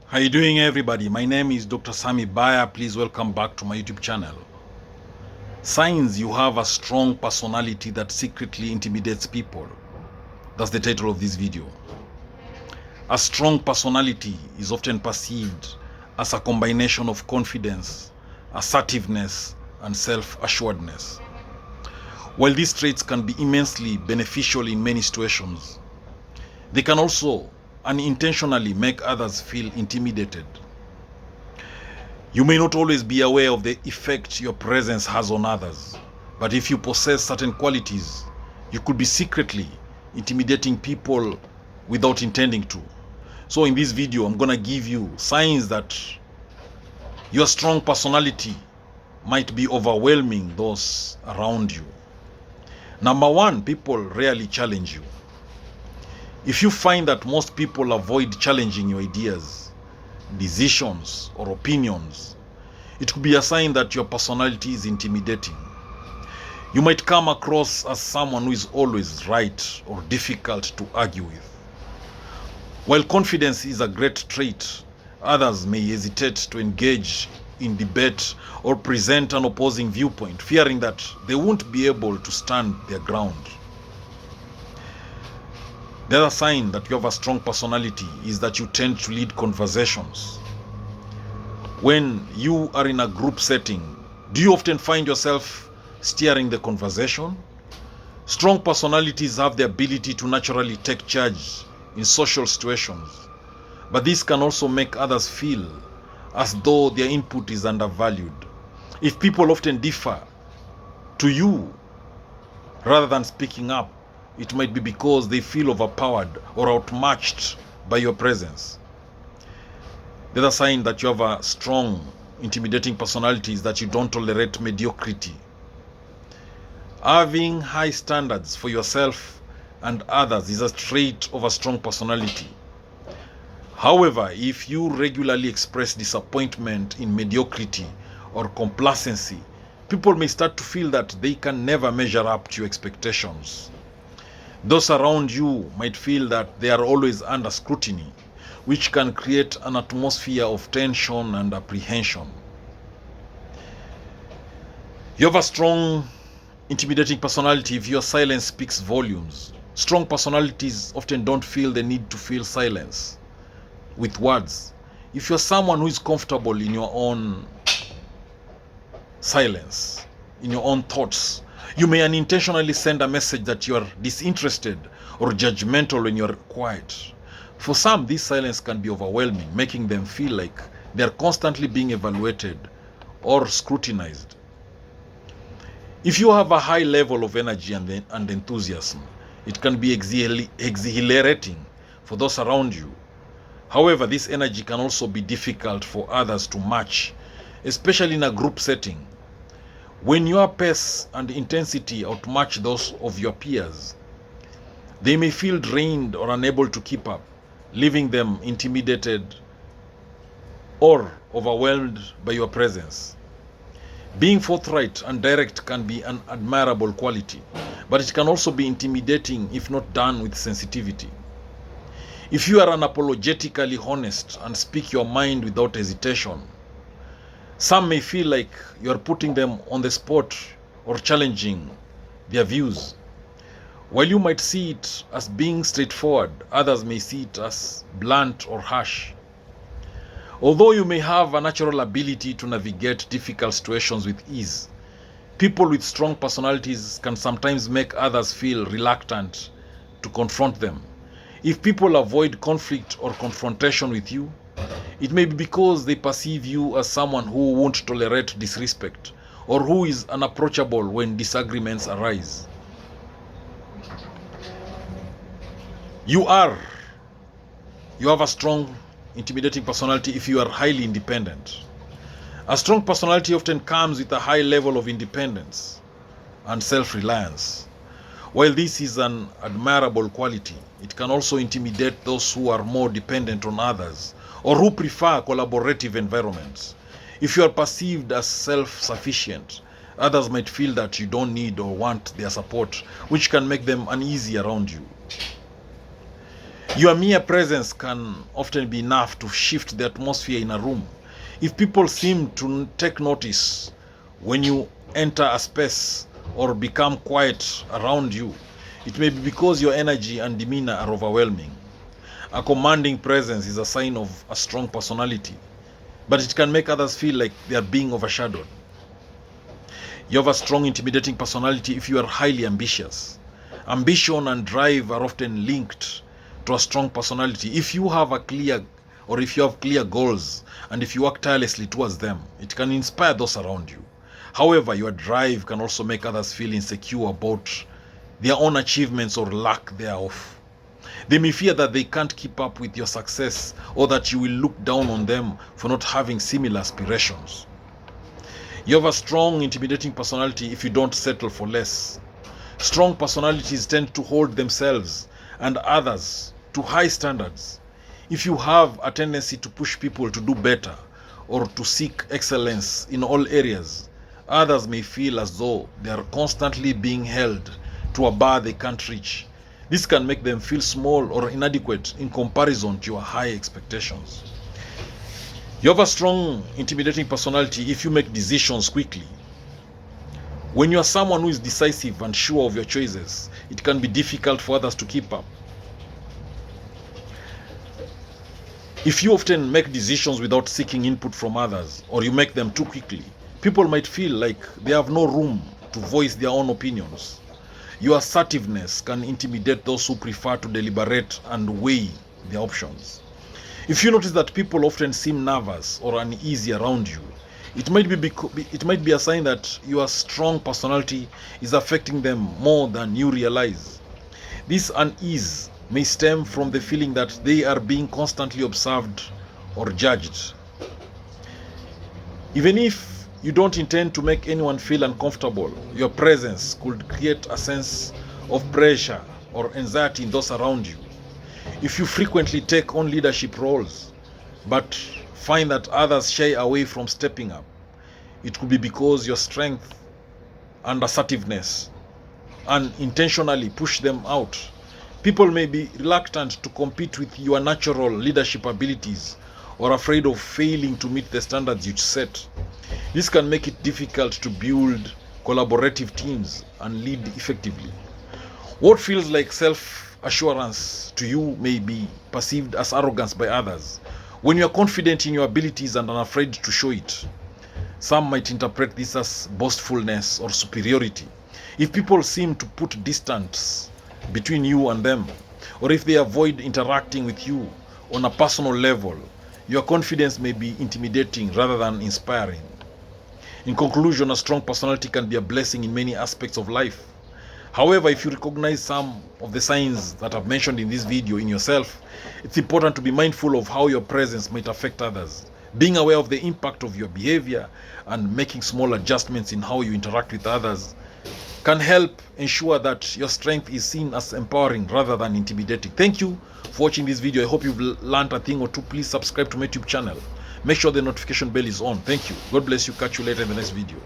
How you doing, everybody? My name is Dr. Sammy BAYA. Please welcome back to my YouTube channel. Signs you have a strong personality that secretly intimidates people. That's the title of this video. A strong personality is often perceived as a combination of confidence, assertiveness, and self-assuredness. While these traits can be immensely beneficial in many situations, they can also unintentionally make others feel intimidated. You may not always be aware of the effect your presence has on others, but if you possess certain qualities, you could be secretly intimidating people without intending to. So in this video, I'm gonna give you signs that your strong personality might be overwhelming those around you. Number one, people rarely challenge you. If you find that most people avoid challenging your ideas, decisions, or opinions, it could be a sign that your personality is intimidating. You might come across as someone who is always right or difficult to argue with. While confidence is a great trait, others may hesitate to engage in debate or present an opposing viewpoint, fearing that they won't be able to stand their ground. The other sign that you have a strong personality is that you tend to lead conversations. When you are in a group setting, do you often find yourself steering the conversation? Strong personalities have the ability to naturally take charge in social situations, but this can also make others feel as though their input is undervalued. If people often defer to you rather than speaking up, it might be because they feel overpowered or outmatched by your presence. The other sign that you have a strong, intimidating personality is that you don't tolerate mediocrity. Having high standards for yourself and others is a trait of a strong personality. However, if you regularly express disappointment in mediocrity or complacency, people may start to feel that they can never measure up to your expectations. Those around you might feel that they are always under scrutiny, which can create an atmosphere of tension and apprehension. You have a strong, intimidating personality if your silence speaks volumes. Strong personalities often don't feel the need to fill silence with words. If you're someone who is comfortable in your own silence, in your own thoughts, you may unintentionally send a message that you are disinterested or judgmental when you're quiet. For some, this silence can be overwhelming, making them feel like they are constantly being evaluated or scrutinized. If you have a high level of energy and enthusiasm, it can be exhilarating for those around you. However, this energy can also be difficult for others to match, especially in a group setting. When your pace and intensity outmatch those of your peers, they may feel drained or unable to keep up, leaving them intimidated or overwhelmed by your presence. Being forthright and direct can be an admirable quality, but it can also be intimidating if not done with sensitivity. If you are unapologetically honest and speak your mind without hesitation, some may feel like you are putting them on the spot or challenging their views. While you might see it as being straightforward, others may see it as blunt or harsh. Although you may have a natural ability to navigate difficult situations with ease, people with strong personalities can sometimes make others feel reluctant to confront them. If people avoid conflict or confrontation with you, it may be because they perceive you as someone who won't tolerate disrespect or who is unapproachable when disagreements arise. You have a strong, intimidating personality if you are highly independent. A strong personality often comes with a high level of independence and self-reliance. While this is an admirable quality, it can also intimidate those who are more dependent on others or who prefer collaborative environments. If you are perceived as self-sufficient, others might feel that you don't need or want their support, which can make them uneasy around you. Your mere presence can often be enough to shift the atmosphere in a room. If people seem to take notice when you enter a space or become quiet around you, it may be because your energy and demeanor are overwhelming. A commanding presence is a sign of a strong personality, but it can make others feel like they are being overshadowed. You have a strong, intimidating personality if you are highly ambitious. Ambition and drive are often linked to a strong personality. If you have clear goals and if you work tirelessly towards them, it can inspire those around you. However, your drive can also make others feel insecure about their own achievements or lack thereof. They may fear that they can't keep up with your success or that you will look down on them for not having similar aspirations. You have a strong, intimidating personality if you don't settle for less. Strong personalities tend to hold themselves and others to high standards. If you have a tendency to push people to do better or to seek excellence in all areas, others may feel as though they are constantly being held to a bar they can't reach. This can make them feel small or inadequate in comparison to your high expectations. You have a strong, intimidating personality if you make decisions quickly. When you are someone who is decisive and sure of your choices, it can be difficult for others to keep up. If you often make decisions without seeking input from others, or you make them too quickly, people might feel like they have no room to voice their own opinions. Your assertiveness can intimidate those who prefer to deliberate and weigh their options. If you notice that people often seem nervous or uneasy around you, it might be a sign that your strong personality is affecting them more than you realize. This unease may stem from the feeling that they are being constantly observed or judged. Even if you don't intend to make anyone feel uncomfortable, your presence could create a sense of pressure or anxiety in those around you. If you frequently take on leadership roles, but find that others shy away from stepping up, it could be because your strength and assertiveness unintentionally push them out. People may be reluctant to compete with your natural leadership abilities or afraid of failing to meet the standards you set. This can make it difficult to build collaborative teams and lead effectively. What feels like self-assurance to you may be perceived as arrogance by others. When you are confident in your abilities and unafraid to show it, some might interpret this as boastfulness or superiority. If people seem to put distance between you and them, or if they avoid interacting with you on a personal level, your confidence may be intimidating rather than inspiring. In conclusion, a strong personality can be a blessing in many aspects of life. However, if you recognize some of the signs that I've mentioned in this video in yourself, it's important to be mindful of how your presence might affect others. Being aware of the impact of your behavior and making small adjustments in how you interact with others can help ensure that your strength is seen as empowering rather than intimidating. Thank you for watching this video. I hope you've learned a thing or two. Please subscribe to my YouTube channel. Make sure the notification bell is on. Thank you. God bless you. Catch you later in the next video.